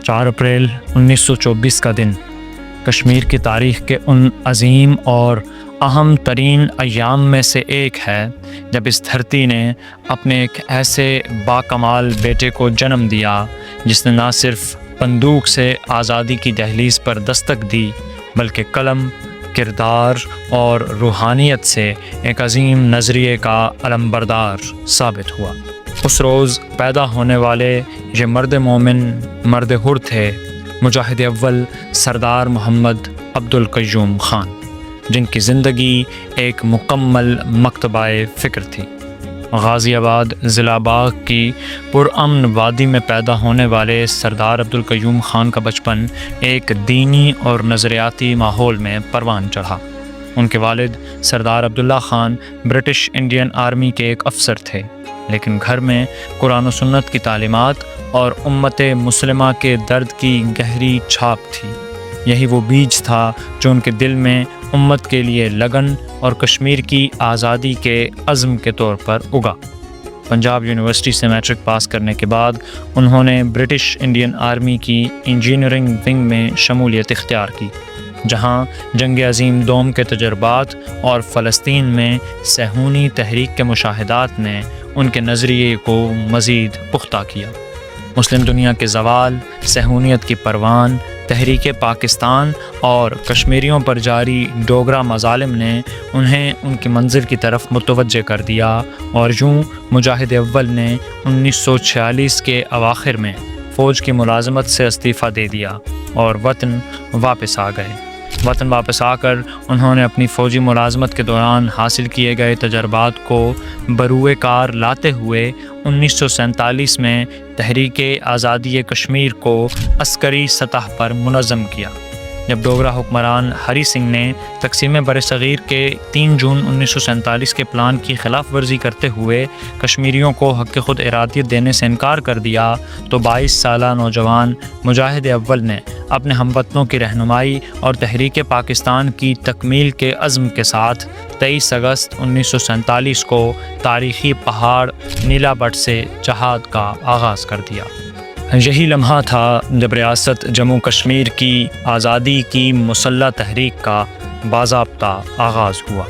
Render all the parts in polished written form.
4 April 1924 کا دن کشمیر کی تاریخ کے ان عظیم اور اہم ترین ایام میں سے ایک ہے جب اس دھرتی نے اپنے ایک ایسے باکمال بیٹے کو جنم دیا جس نے نہ صرف بندوق سے آزادی کی دہلیز پر دستک دی بلکہ قلم، کردار اور روحانیت سے ایک عظیم نظریے کا علمبردار ثابت ہوا۔ اس روز پیدا ہونے والے یہ مرد مومن، مرد حر تھے، مجاہد اول سردار محمد عبدالقیوم خان، جن کی زندگی ایک مکمل مکتبہ فکر تھی۔ غازی آباد ضلع باغ کی پرامن وادی میں پیدا ہونے والے سردار عبدالقیوم خان کا بچپن ایک دینی اور نظریاتی ماحول میں پروان چڑھا۔ ان کے والد سردار Abdullah Khan British Indian army کے ایک افسر تھے، لیکن گھر میں قرآن و سنت کی تعلیمات اور امت مسلمہ کے درد کی گہری چھاپ تھی۔ یہی وہ بیج تھا جو ان کے دل میں امت کے لیے لگن اور کشمیر کی آزادی کے عزم کے طور پر اگا۔ پنجاب یونیورسٹی سے میٹرک پاس کرنے کے بعد انہوں نے برٹش انڈین آرمی کی انجینئرنگ ونگ میں شمولیت اختیار کی، جہاں جنگ عظیم دوم کے تجربات اور فلسطین میں صہیونی تحریک کے مشاہدات نے ان کے نظریے کو مزید پختہ کیا۔ مسلم دنیا کے زوال، صہیونیت کی پروان، تحریک پاکستان اور کشمیریوں پر جاری ڈوگرا مظالم نے انہیں ان کی منزل کی طرف متوجہ کر دیا، اور یوں مجاہد اول نے 1946 کے اواخر میں فوج کی ملازمت سے استعفیٰ دے دیا اور وطن واپس آ گئے۔ وطن واپس آ کر انہوں نے اپنی فوجی ملازمت کے دوران حاصل کیے گئے تجربات کو بروئے کار لاتے ہوئے 1947 میں تحریک آزادی کشمیر کو عسکری سطح پر منظم کیا، جب ڈوگرا حکمران ہری سنگھ نے تقسیم برصغیر کے 3 جون 1947 کے پلان کی خلاف ورزی کرتے ہوئے کشمیریوں کو حق خود ارادیت دینے سے انکار کر دیا، تو 22 سالہ نوجوان مجاہد اول نے اپنے ہم وطنوں کی رہنمائی اور تحریک پاکستان کی تکمیل کے عزم کے ساتھ 23 اگست 1947 کو تاریخی پہاڑ نیلا بٹ سے جہاد کا آغاز کر دیا۔ یہی لمحہ تھا جب ریاست جموں کشمیر کی آزادی کی مسلح تحریک کا باضابطہ آغاز ہوا،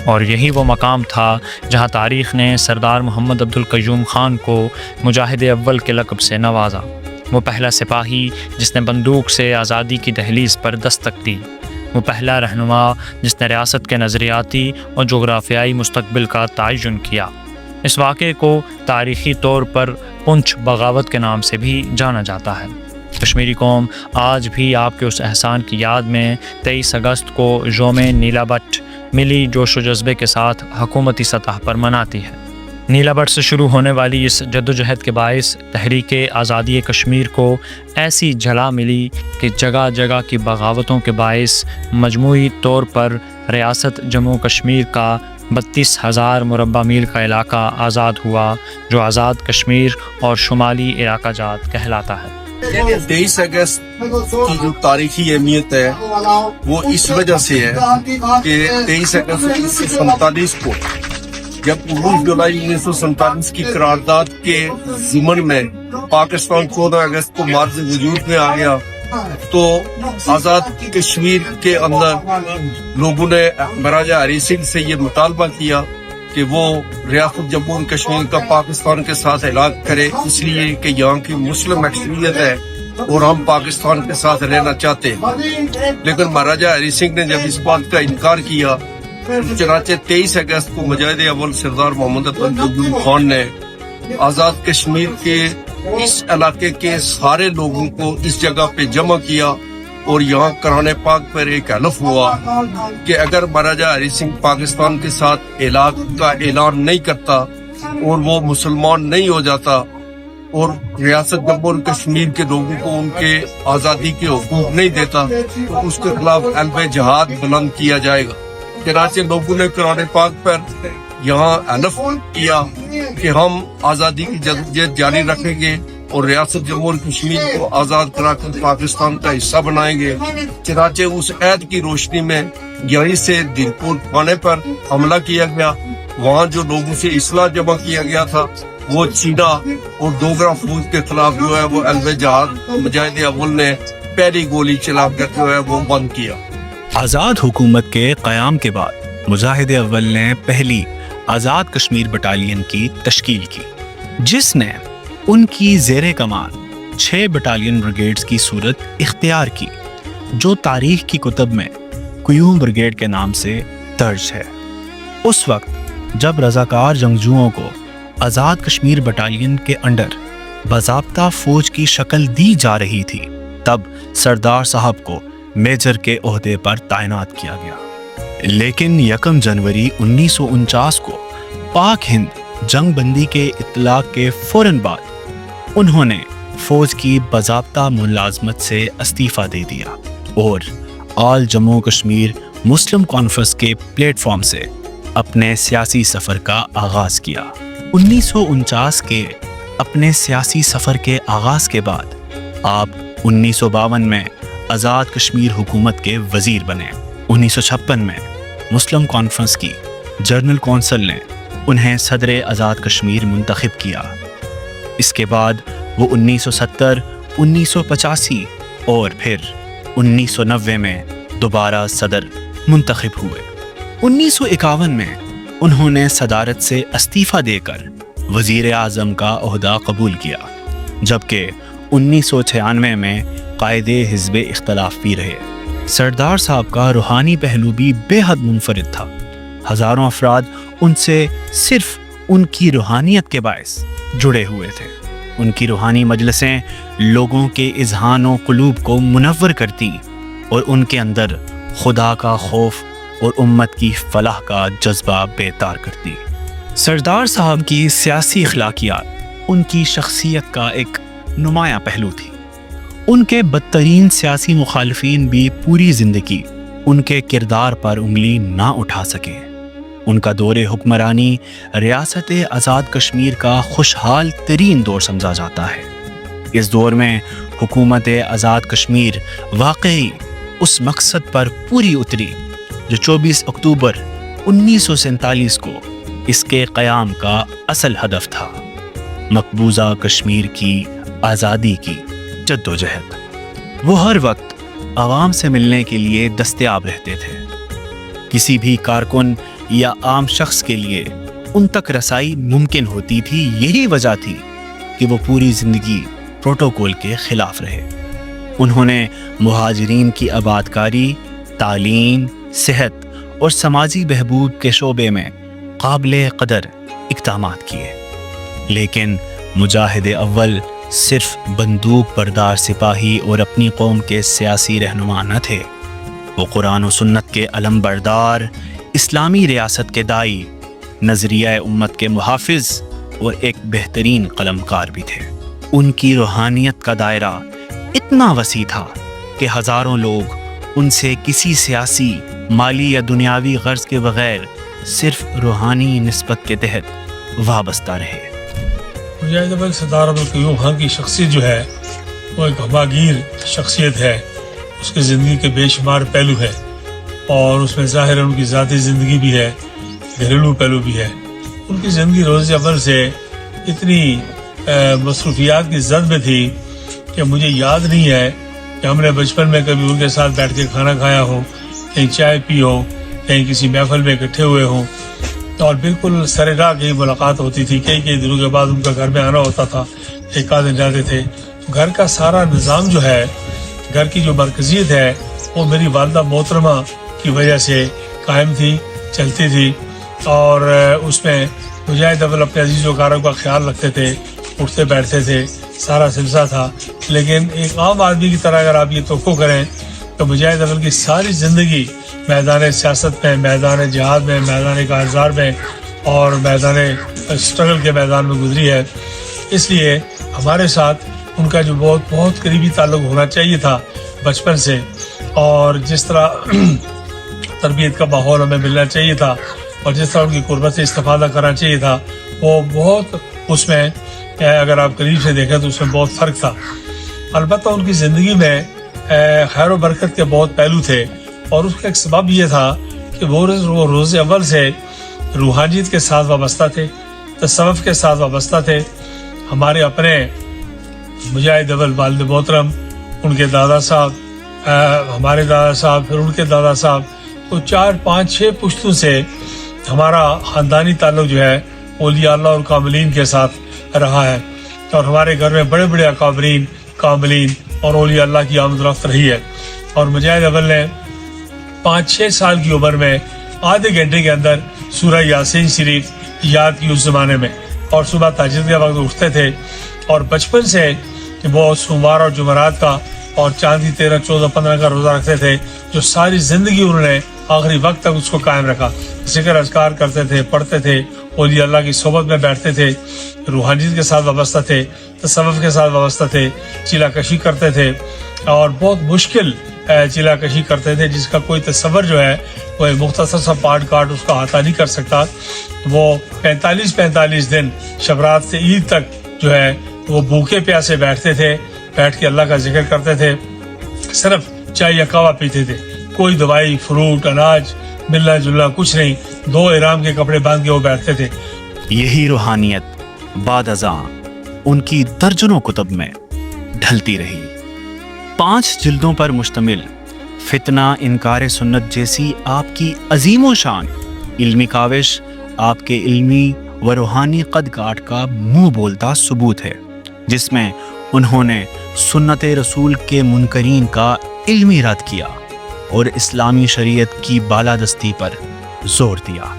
اور یہی وہ مقام تھا جہاں تاریخ نے سردار محمد عبدالقیوم خان کو مجاہد اول کے لقب سے نوازا۔ وہ پہلا سپاہی جس نے بندوق سے آزادی کی دہلیز پر دستک دی، وہ پہلا رہنما جس نے ریاست کے نظریاتی اور جغرافیائی مستقبل کا تعین کیا۔ اس واقعے کو تاریخی طور پر پنچ بغاوت کے نام سے بھی جانا جاتا ہے۔ کشمیری قوم آج بھی آپ کے اس احسان کی یاد میں 23 اگست کو یوم نیلا بٹ ملی جوش و جذبے کے ساتھ حکومتی سطح پر مناتی ہے۔ نیلا بٹ سے شروع ہونے والی اس جدوجہد کے باعث تحریک آزادی کشمیر کو ایسی جھلا ملی کہ جگہ جگہ کی بغاوتوں کے باعث مجموعی طور پر ریاست جموں کشمیر کا 32,000 مربع میل کا علاقہ آزاد ہوا، جو آزاد کشمیر اور شمالی علاقہ جات کہلاتا ہے۔ 23 اگست کی جو تاریخی اہمیت ہے وہ اس وجہ سے ہے کہ 23 اگست 1947 کو جب 19 جولائی 1947 کی قرارداد کے ضمن میں پاکستان 14 اگست کو معرض وجود میں آ گیا، تو آزاد کشمیر کے اندر لوگوں نے مہاراجہ ہری سنگھ سے یہ مطالبہ کیا کہ وہ ریاست جموں کشمیر کا پاکستان کے ساتھ علاج کرے، اس لیے کہ یہاں کی مسلم اکثریت ہے اور ہم پاکستان کے ساتھ رہنا چاہتے ہیں۔ لیکن مہاراجہ ہری سنگھ نے جب اس بات کا انکار کیا، چنانچہ 23 اگست کو مجاہد اول سردار محمد عبدالقیوم خان نے آزاد کشمیر کے اس علاقے کے سارے لوگوں کو اس جگہ پہ جمع کیا، اور یہاں قرآن پاک پر ایک حلف ہوا کہ اگر مہاراجہ ہری سنگھ پاکستان کے ساتھ علاج کا اعلان نہیں کرتا اور وہ مسلمان نہیں ہو جاتا اور ریاست جموں کشمیر کے لوگوں کو ان کے آزادی کے حقوق نہیں دیتا، تو اس کے خلاف علم جہاد بلند کیا جائے گا۔ چنانچہ لوگوں نے قرآن پاک پر یہاں حلف کیا کہ ہم آزادی کی جدوجہد جاری رکھیں گے اور ریاست جموں کشمیر کو آزاد کرا کر پاکستان کا حصہ بنائیں گے۔ چنانچہ اس عہد کی روشنی میں یہیں سے دلپور تھانے پر حملہ کیا گیا، وہاں جو لوگوں سے اسلحہ جمع کیا گیا تھا وہ چینا اور ڈوگرا فوج کے خلاف جو ہے وہ علوِ جہاد مجاہد اول نے پہلی گولی چلا کر جو ہے وہ بند کیا۔ آزاد حکومت کے قیام کے بعد مجاہد اول نے پہلی آزاد کشمیر بٹالین کی تشکیل کی، جس نے ان کی زیر کمان 6 بٹالین بریگیڈز کی صورت اختیار کی، جو تاریخ کی کتب میں قیوم بریگیڈ کے نام سے درج ہے۔ اس وقت جب رضاکار جنگجوؤں کو آزاد کشمیر بٹالین کے انڈر باضابطہ فوج کی شکل دی جا رہی تھی، تب سردار صاحب کو میجر کے عہدے پر تعینات کیا گیا۔ لیکن 1 جنوری 1949 کو پاک ہند جنگ بندی کے اطلاق کے فوراً بعد انہوں نے فوج کی باضابطہ ملازمت سے استعفیٰ دے دیا اور آل جموں کشمیر مسلم کانفرنس کے پلیٹ فارم سے اپنے سیاسی سفر کا آغاز کیا۔ 1949 کے اپنے سیاسی سفر کے آغاز کے بعد آپ 1952 میں آزاد کشمیر حکومت کے وزیر بنے۔ 1956 میں مسلم کانفرنس کی جنرل کونسل نے انہیں صدر آزاد کشمیر منتخب کیا۔ اس کے بعد وہ 1970، 1985 اور پھر 1990 میں دوبارہ صدر منتخب ہوئے۔ 1951 میں انہوں نے صدارت سے استعفیٰ دے کر وزیر اعظم کا عہدہ قبول کیا، جبکہ 1996 میں قائد حزب اختلاف بھی رہے۔ سردار صاحب کا روحانی پہلو بھی بے حد منفرد تھا۔ ہزاروں افراد ان سے صرف ان کی روحانیت کے باعث جڑے ہوئے تھے۔ ان کی روحانی مجلسیں لوگوں کے اذہان و قلوب کو منور کرتی اور ان کے اندر خدا کا خوف اور امت کی فلاح کا جذبہ بیدار کرتی۔ سردار صاحب کی سیاسی اخلاقیات ان کی شخصیت کا ایک نمایاں پہلو تھی۔ ان کے بدترین سیاسی مخالفین بھی پوری زندگی ان کے کردار پر انگلی نہ اٹھا سکے۔ ان کا دور حکمرانی ریاست آزاد کشمیر کا خوشحال ترین دور سمجھا جاتا ہے۔ اس دور میں حکومت آزاد کشمیر واقعی اس مقصد پر پوری اتری جو 24 اکتوبر 1947 کو اس کے قیام کا اصل ہدف تھا، مقبوضہ کشمیر کی آزادی کی جدوجہد۔ وہ ہر وقت عوام سے ملنے کے لیے دستیاب رہتے تھے۔ کسی بھی کارکن یا عام شخص کے لیے ان تک رسائی ممکن ہوتی تھی۔ یہی وجہ تھی کہ وہ پوری زندگی پروٹوکول کے خلاف رہے۔ انہوں نے مہاجرین کی آبادکاری، تعلیم، صحت اور سماجی بہبود کے شعبے میں قابل قدر اقدامات کیے۔ لیکن مجاہد اول صرف بندوق بردار سپاہی اور اپنی قوم کے سیاسی رہنما نہ تھے، وہ قرآن و سنت کے علم بردار، اسلامی ریاست کے داعی، نظریہ امت کے محافظ اور ایک بہترین قلم کار بھی تھے۔ ان کی روحانیت کا دائرہ اتنا وسیع تھا کہ ہزاروں لوگ ان سے کسی سیاسی، مالی یا دنیاوی غرض کے بغیر صرف روحانی نسبت کے تحت وابستہ رہے۔ مجاہد اول سردار عبدالقیوم خان کی شخصیت جو ہے وہ ایک ہماگیر شخصیت ہے۔ اس کی زندگی کے بے شمار پہلو ہے اور اس میں ظاہر ان کی ذاتی زندگی بھی ہے، گھریلو پہلو بھی ہے۔ ان کی زندگی روز اول سے اتنی مصروفیات کی زد میں تھی کہ مجھے یاد نہیں ہے کہ ہم نے بچپن میں کبھی ان کے ساتھ بیٹھ کے کھانا کھایا ہو، کہیں چائے پی ہو، کہیں کسی محفل میں اکٹھے ہوئے ہوں، اور بالکل سر راہ کہیں ملاقات ہوتی تھی۔ کئی دنوں کے بعد ان کا گھر میں آنا ہوتا تھا، ایک آدھ دن جاتے تھے۔ گھر کا سارا نظام جو ہے، گھر کی جو مرکزیت ہے، وہ میری والدہ محترمہ کی وجہ سے قائم تھی، چلتی تھی، اور اس میں مجاہد اول اپنے عزیز و کاروں کا خیال رکھتے تھے، اٹھتے بیٹھتے تھے، سارا سلسلہ تھا۔ لیکن ایک عام آدمی کی طرح اگر آپ یہ توقع کریں تو مجاہد اول کی ساری زندگی میدان سیاست میں، میدان جہاد میں، میدان کارزار میں اور میدان اسٹرگل کے میدان میں گزری ہے۔ اس لیے ہمارے ساتھ ان کا جو بہت قریبی تعلق ہونا چاہیے تھا بچپن سے، اور جس طرح تربیت کا ماحول ہمیں ملنا چاہیے تھا اور جس طرح ان کی قربت سے استفادہ کرنا چاہیے تھا، وہ بہت اس میں اگر آپ قریب سے دیکھیں تو اس میں بہت فرق تھا۔ البتہ ان کی زندگی میں خیر و برکت کے بہت پہلو تھے، اور اس کا ایک سبب یہ تھا کہ وہ روز اول سے روحانیت کے ساتھ وابستہ تھے، तसव्वुफ के साथ वाबस्ता थे। हमारे अपने मुजाहिद अव्वल वालिद मोहतरम, उनके दादा साहब, हमारे दादा साहब, फिर उनके दादा साहब, तो 4, 5, 6 पुश्तों से हमारा ख़ानदानी ताल्लुक़ जो है औलिया अल्लाह और कामिलीन के साथ रहा है। और हमारे घर में बड़े बड़े अकाबरीन, कामिलीन और औलिया अल्लाह की आमद रफ्त रही है। और मुजाहिद अव्वल ने 5-6 साल की उम्र में आधे घंटे के अंदर सूरह यासीन शरीफ याद की उस ज़माने में, और सुबह तहज्जुद के वक्त उठते थे। और बचपन से वो सोमवार और जुमरात का और चांदी 13, 14, 15 का रोज़ा रखते थे, जो सारी ज़िंदगी उन्होंने आखिरी वक्त तक उसको कायम रखा। ज़िक्र अज़कार करते थे, पढ़ते थे, औलिया अल्लाह की सोबत में बैठते थे, रूहानियत के साथ वाबस्ता थे, तसव्वुफ के साथ वाबस्ता थे, चिलाकशी करते थे, और बहुत मुश्किल चिलाकशी करते थे जिसका कोई तस्वर जो है वो एक मुख्तसर सा पार्ट काट उसका अहाता नहीं कर सकता। वो 45 दिन शबरात से ईद तक जो है वो भूखे प्यासे बैठते थे, बैठ के अल्लाह का जिक्र करते थे, सिर्फ चाय या कहवा पीते थे, कोई दवाई, फ्रूट, अनाज, मिलना जुलना कुछ नहीं, 2 इहराम के कपड़े बांध के वो बैठते थे। यही रूहानियत बाद अज़ां उनकी दर्जनों कुतुब में ढलती रही। 5 जिल्दों पर मुश्तमिल फितना इनकार सुन्नत जैसी आपकी अजीमो शान इल्मी काविश आपके इल्मी व रूहानी कद काट का मुंह बोलता सबूत है, जिसमें उन्होंने सुन्नत रसूल के मुनकरीन का इल्मी रद्द किया और इस्लामी शरीयत की बालादस्ती पर जोर दिया।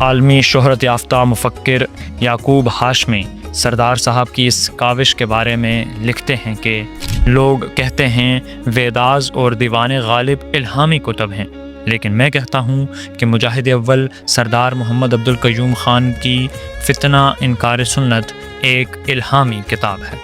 आलमी शोहरत याफ्ता मुफक्किर याकूब हाशमी सरदार साहब की इस काविश के बारे में लिखते हैं कि लोग कहते हैं वेदाज और दीवान गालिब इल्हामी कुतुब हैं, लेकिन मैं कहता हूँ कि मुजाहिद अव्वल सरदार मोहम्मद अब्दुल क़य्यूम खान की फितना इनकार सुन्नत एक इल्हामी किताब है।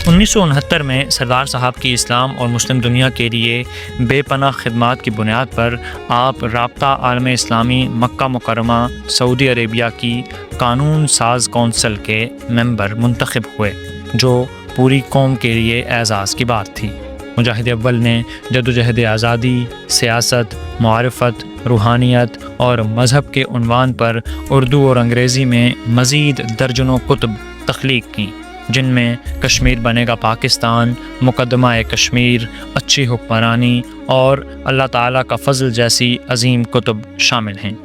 1969 में सरदार साहब की इस्लाम और मुस्लिम दुनिया के लिए बेपनाह खिदमात की बुनियाद पर आप राब्ता आलम इस्लामी मक्का मुकरमा सऊदी अरेबिया की कानून साज कौंसिल के मेंबर मुंतखब हुए, जो पूरी कौम के लिए एज़ाज़ की बात थी। मुजाहिद अव्वल ने जदोजहद आज़ादी, सियासत, मारिफत, रूहानियत और मज़हब के उन्वान पर उर्दू और अंग्रेज़ी में मज़ीद दर्जनों कुतुब तख्लीक की, जिनमें कश्मीर बनेगा पाकिस्तान, मुकदमा कश्मीर, अच्छी हुक्मरानी और अल्लाह ताला का फ़ज़ल जैसी अजीम कुतुब शामिल हैं।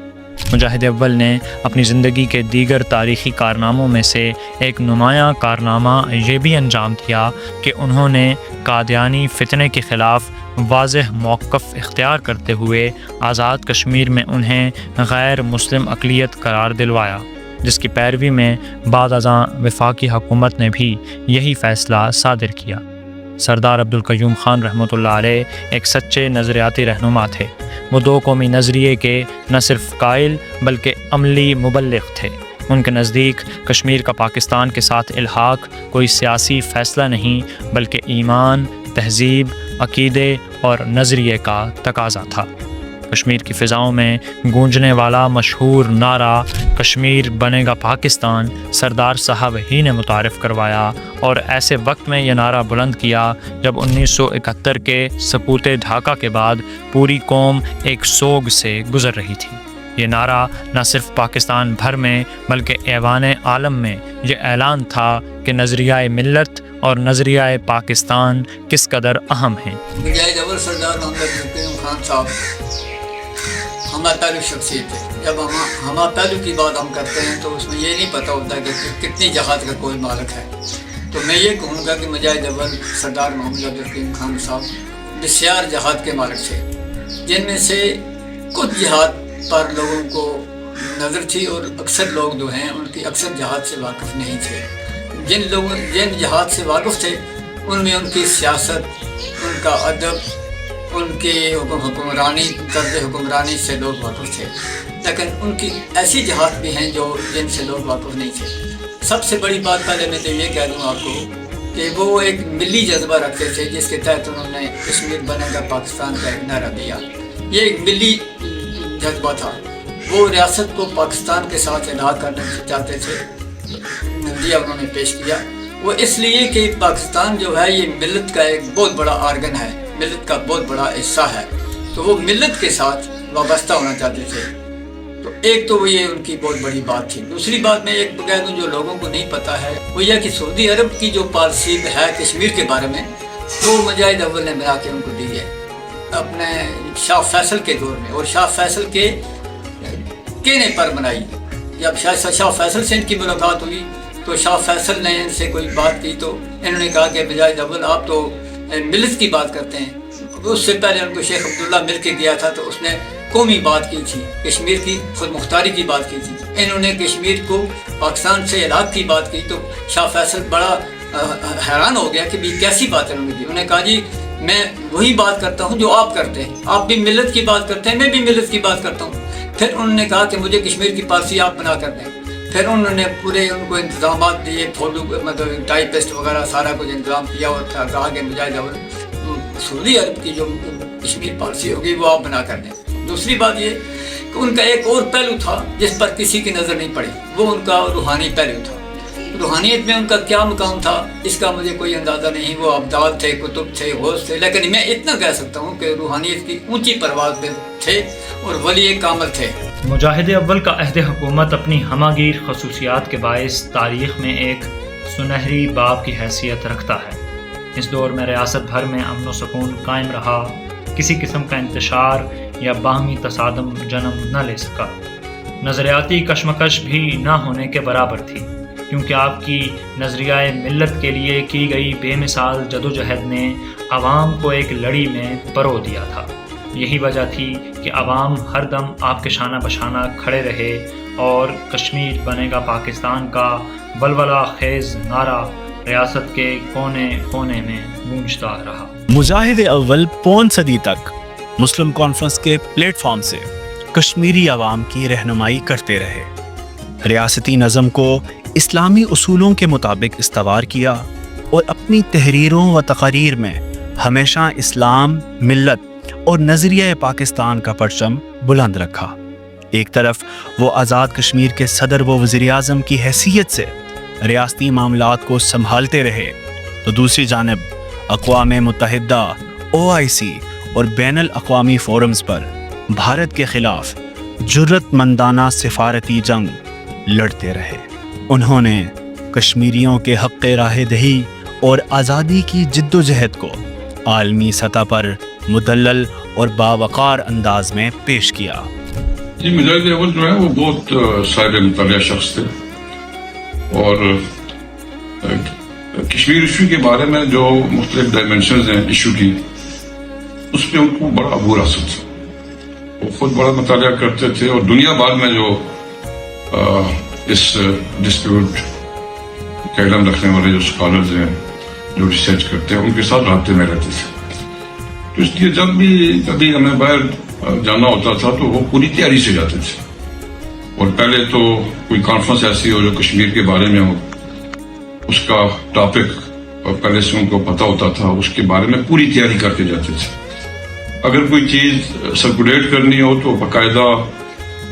मुजाहिद अव्वल ने अपनी ज़िंदगी के दीगर तारीख़ी कारनामों में से एक नुमायाँ कारनामा ये भी अंजाम दिया कि उन्होंने कादियानी फ़ितने के ख़िलाफ़ वाज़ेह मौक़िफ़ इख्तियार करते हुए आज़ाद कश्मीर में उन्हें गैर मुस्लिम अक़लियत करार दिलवाया, जिसकी पैरवी में बाद अज़ां वफाकी हुकूमत ने भी यही फ़ैसला सादिर किया। सरदार अब्दुल क़य्यूम खान रहमतुल्लाह अलैह एक सच्चे नज़रियाती रहनुमा थे। वो 2 कौमी नज़रिए के न सिर्फ कायल बल्कि अमली मुबल्लिग़ थे। उनके नज़दीक कश्मीर का पाकिस्तान के साथ इल्हाक़ कोई सियासी फ़ैसला नहीं बल्कि ईमान, तहज़ीब, अक़ीदे और नज़रिए का तकाज़ा था। कश्मीर की फ़िज़ाओं में गूंजने वाला मशहूर नारा कश्मीर बनेगा पाकिस्तान सरदार साहब ही ने मुतारिफ़ करवाया, और ऐसे वक्त में यह नारा बुलंद किया जब 1971 के सकूत ढाका के बाद पूरी कौम एक सोग से गुज़र रही थी। ये नारा न सिर्फ पाकिस्तान भर में बल्कि ऐवान आलम में ये ऐलान था कि नज़रियाए मिल्लत और नज़रियाए पाकिस्तान किस कदर अहम हैं। मुजाहिद अव्वल सरदार मोहम्मद अब्दुल क़य्यूम खान साहब हमारा ताल्लुक़ शख्सियत है। जब हमारा ताल्लुक़ की बात हम करते हैं तो उसमें ये नहीं पता होता कि कितनी जहाद का कोई मालिक है। तो मैं ये कहूँगा कि मुजाहिद अव्वल सरदार मोहम्मद अब्दुल क़य्यूम खान साहब बसियार जहाद के मालिक थे, जिनमें से कुछ जहाद पर लोगों को नज़र थी और अक्सर लोग जो हैं उनकी अक्सर जहाद से वाकिफ़ नहीं थे। जिन जहाद से वाकिफ़ थे उनमें उनकी सियासत, उनका अदब, उनके हुक्मरानी, तर्ज़ हुक्मरानी से लोग वाकिफ़ थे, लेकिन उनकी ऐसी जहाद भी हैं जिनसे लोग वाकिफ़ नहीं थे। सबसे बड़ी बात पहले मैं तो ये कह दूँ आपको कि वो एक मिली जज्बा रखते थे, जिसके तहत उन्होंने कश्मीर बनेगा पाकिस्तान का एक नारा दिया। ये एक मिली जज्बा था। वो रियासत को पाकिस्तान के साथ इलाक़ करना चाहते थे, नज़रिया उन्होंने पेश किया। वो इसलिए कि पाकिस्तान जो है ये मिलत का एक बहुत बड़ा आर्गन है, मिलत का बहुत बड़ा हिस्सा है, तो वो मिलत के साथ वाबस्ता होना चाहते थे। तो एक तो ये उनकी बहुत बड़ी बात थी। दूसरी बात मैं एक कह दूँ जो लोगों को नहीं पता है, वो यह कि सऊदी अरब की जो पॉलिसी है कश्मीर के बारे में, तो मुजाहिद अव्वल ने बना के उनको दी है अपने शाह फैसल के दौर में, और शाह फैसल के कहने पर बनाई। जब शाह फैसल से इनकी मुलाकात हुई तो शाह फैसल ने इनसे कोई बात की तो इन्होंने कहा कि मुजाहिद अव्वल आप तो मिलत की बात करते हैं। उससे पहले उनको शेख अब्दुल्ला मिल के गया था तो उसने कौमी बात की थी, कश्मीर की खुद मुख्तारी की बात की थी। इन्होंने कश्मीर को पाकिस्तान से अलग की बात की तो शाह फैसल बड़ा हैरान हो गया कि भी कैसी बात है उन्होंने की। उन्होंने कहा जी मैं वही बात करता हूँ जो आप करते हैं, आप भी मिलत की बात करते हैं, मैं भी मिलत की बात करता हूँ। फिर उन्होंने कहा कि मुझे कश्मीर की पॉलिसी आप बना कर दें। फिर उन्होंने पूरे उनको इंतजाम दिए, फोटो मतलब टाइपिस्ट वगैरह सारा कुछ इंतजाम किया और था, कहा कि मुजाहिद अव्वल सऊदी अरब की जो कश्मीर पॉलिसी होगी वो आप बना कर दें। दूसरी बात ये कि उनका एक और पहलू था जिस पर किसी की नज़र नहीं पड़ी, वो उनका रूहानी पहलू था। रूहानियत में उनका क्या मुकाम था इसका मुझे कोई अंदाज़ा नहीं। वो अब्दाल थे, कुतुब थे, गौस थे, लेकिन मैं इतना कह सकता हूँ कि रूहानियत की ऊंची परवाज़ में थे और वली कामिल थे। मुजाहिद अव्वल का अहद हुकूमत अपनी हमागीर खसूसियात के बायस तारीख़ में एक सुनहरी बाब की हैसियत रखता है। इस दौर में रियासत भर में अमन व सुकून कायम रहा, किसी किस्म का इंतशार या बाहमी तसादम जन्म न ले सका। नज़रियाती कशमकश भी न होने के बराबर थी, क्योंकि आपकी नज़रियाए मिल्लत के लिए की गई बेमिसाल जदोजहद ने आवाम को एक लड़ी में परो दिया था। यही वजह थी कि आवाम हर दम आपके शाना बशाना खड़े रहे और कश्मीर बनेगा पाकिस्तान का बलवला खेज नारा रियासत के कोने कोने में गूंजता रहा। मुजाहिद अव्वल पौन सदी तक मुस्लिम कॉन्फ्रेंस के प्लेटफॉर्म से कश्मीरी आवाम की रहनुमाई करते रहे, रियासती नज़म को इस्लामी उसूलों के मुताबिक इस्तवार किया और अपनी तहरीरों व तकारीर में हमेशा इस्लाम, मिल्लत और नज़रिया पाकिस्तान का परचम बुलंद रखा। एक तरफ वो आज़ाद कश्मीर के सदर व वज़ीर आज़म की हैसियत से रियासती मामलात को संभालते रहे, तो दूसरी जानिब अक़वाम मुत्तहिदा, OIC और बैनुल अक़वामी फोरम्स पर भारत के ख़िलाफ़ जुर्रतमंदाना सिफारती जंग लड़ते रहे। उन्होंने कश्मीरियों के हक़ राह दही और आज़ादी की जिद्दोजहद को आलमी सतह पर मुदल्लल और बावकार अंदाज में पेश किया। जी मुजाहिद अव्वल जो है वो बहुत साहिब मुतल्लिया शख्स थे और कश्मीर इशू के बारे में जो मुख्तलिफ डायमेंशंस हैं इशू की, उस पर उनको बड़ा अबूर असर था। वो खुद बड़ा मुतालिया करते थे और दुनिया भर में जो इस डिस्प्यूट का इल्म रखने वाले जो स्कॉलर्स हैं, जो रिसर्च करते हैं, उनके साथ राब्ते में रहते थे। तो इसलिए जब भी कभी हमें बाहर जाना होता था तो वो पूरी तैयारी से जाते थे, और पहले तो कोई कॉन्फ्रेंस ऐसी हो जो कश्मीर के बारे में हो, उसका टॉपिक पहले से उनको पता होता था, उसके बारे में पूरी तैयारी करके जाते थे। अगर कोई चीज़ सर्कुलेट करनी हो तो बाकायदा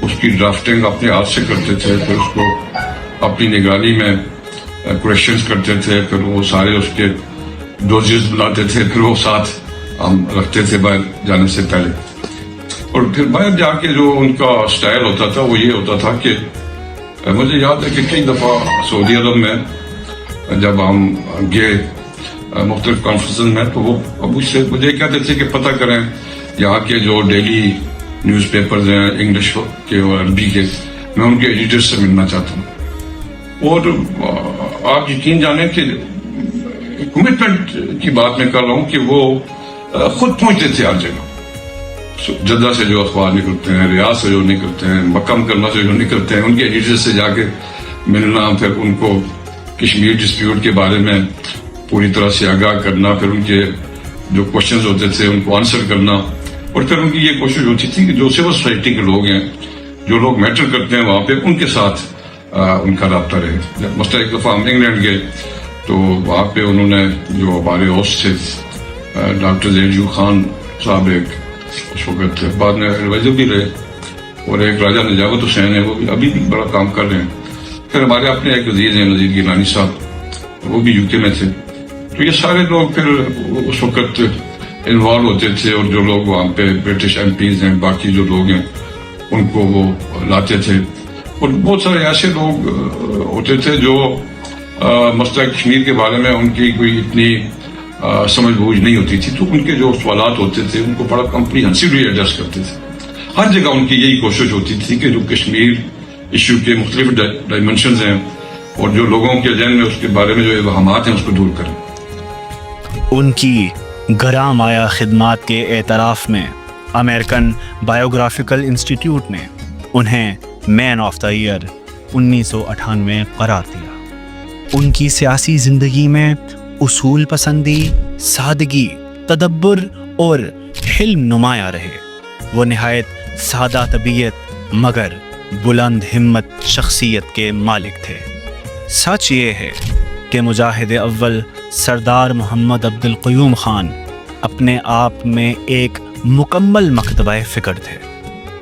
उसकी ड्राफ्टिंग अपने हाथ से करते थे, फिर उसको अपनी निगरानी में क्वेश्चंस करते थे, फिर वो सारे उसके डोजेस बुलाते थे, फिर वो साथ हम रखते थे बाहर जाने से पहले। और फिर बाहर जाके जो उनका स्टाइल होता था वो ये होता था कि मुझे याद है कि कई दफ़ा सऊदी अरब में जब हम गए मुख्तलिफ कॉन्फ्रेंस में, तो वो मुझे कहते थे कि पता करें यहाँ के जो डेली न्यूज़पेपर्स हैं इंग्लिश के और अरबी के, मैं उनके एडिटर्स से मिलना चाहता हूँ। और आप यकीन जाने कि कमिटमेंट की बात मैं कर रहा हूँ कि वो खुद पहुंचते थे हर जगह। जद्दा से जो अखबार निकलते हैं, रियाद से जो निकलते हैं, मक्का मुकरमा से जो निकलते हैं, उनके एडिटर से जाके मिलना, फिर उनको कश्मीर डिस्प्यूट के बारे में पूरी तरह से आगाह करना, फिर उनके जो क्वेश्चंस होते थे उनको आंसर करना, और फिर उनकी ये कोशिश होती थी कि जो सिविल सोसाइटी के लोग हैं, जो लोग मैटर करते हैं वहाँ पे, उनके साथ उनका रब्ता रहे। मसला एक दफ़ा हम इंग्लैंड गए तो वहाँ पे उन्होंने जो हमारे होस्ट थे डॉक्टर ज़ैजू खान साहब, एक उस वक्त बाद में एडवाइजर भी रहे, और एक राजा नजावत हुसैन है, वो भी अभी भी बड़ा काम कर रहे हैं। फिर हमारे अपने एक अजीज हैं नज़ीर गिलानी साहब, वो भी UK में थे। तो ये सारे लोग फिर उस वक्त इन्वॉल्व होते थे, और जो लोग वहाँ पे ब्रिटिश MPs हैं, बाकी जो लोग हैं, उनको वो लाते थे। और बहुत सारे ऐसे लोग होते थे जो मसला कश्मीर के बारे में उनकी कोई इतनी समझ बूझ नहीं होती थी, तो उनके जो सवालात होते थे उनको बड़ा कम्प्रीहेंसिवली एड्रेस करते थे। हर जगह उनकी यही कोशिश होती थी कि जो कश्मीर इशू के मुख्तलिफ डायमेंशंस हैं और जो लोगों के जहन में उसके बारे में जो वहमात हैं उसको दूर करें। उनकी गराम आया खिदमात के एतराफ़ में अमेरिकन बायोग्राफिकल इंस्टीट्यूट ने उन्हें मैन ऑफ द ईयर 1998 करार दिया। उनकी सियासी ज़िंदगी में उसूल पसंदी, सादगी, तदब्बर और हिल्म नुमाया रहे। वो नहायत सादा तबीयत मगर बुलंद हिम्मत शख्सियत के मालिक थे। सच ये है कि मुजाहिद अव्वल सरदार मोहम्मद अब्दुल क़य्यूम ख़ान अपने आप में एक मुकम्मल मकतबा फ़िक्र थे।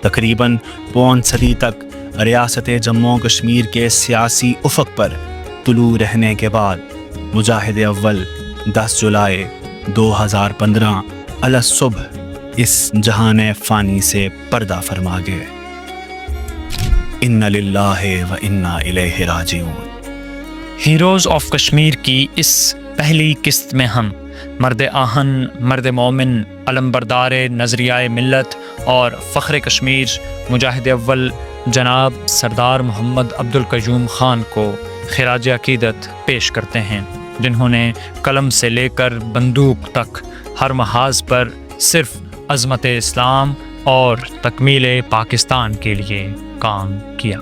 तकरीबन पौन सदी तक रियासत जम्मू कश्मीर के सियासी उफ़क़ पर तुलू रहने के बाद मुजाहिद अव्वल 10 जुलाई 2015 अलसुबह इस जहान फ़ानी से पर्दा फरमा गए। इन्ना लिल्लाहि व इन्ना इलैहि राजिऊन। हीरोज़ ऑफ कश्मीर की इस पहली किस्त में हम मर्द आहन, मर्द मोमिन, अलमबरदार नज़रियाए मिल्लत और फ़ख्र कश्मीर मुजाहिद अव्वल जनाब सरदार मोहम्मद अब्दुल क़य्यूम ख़ान को ख़िराज अक़ीदत पेश करते हैं, जिन्होंने कलम से लेकर बंदूक तक हर महाज पर सिर्फ़ अज़मत इस्लाम और तकमील पाकिस्तान के लिए काम किया।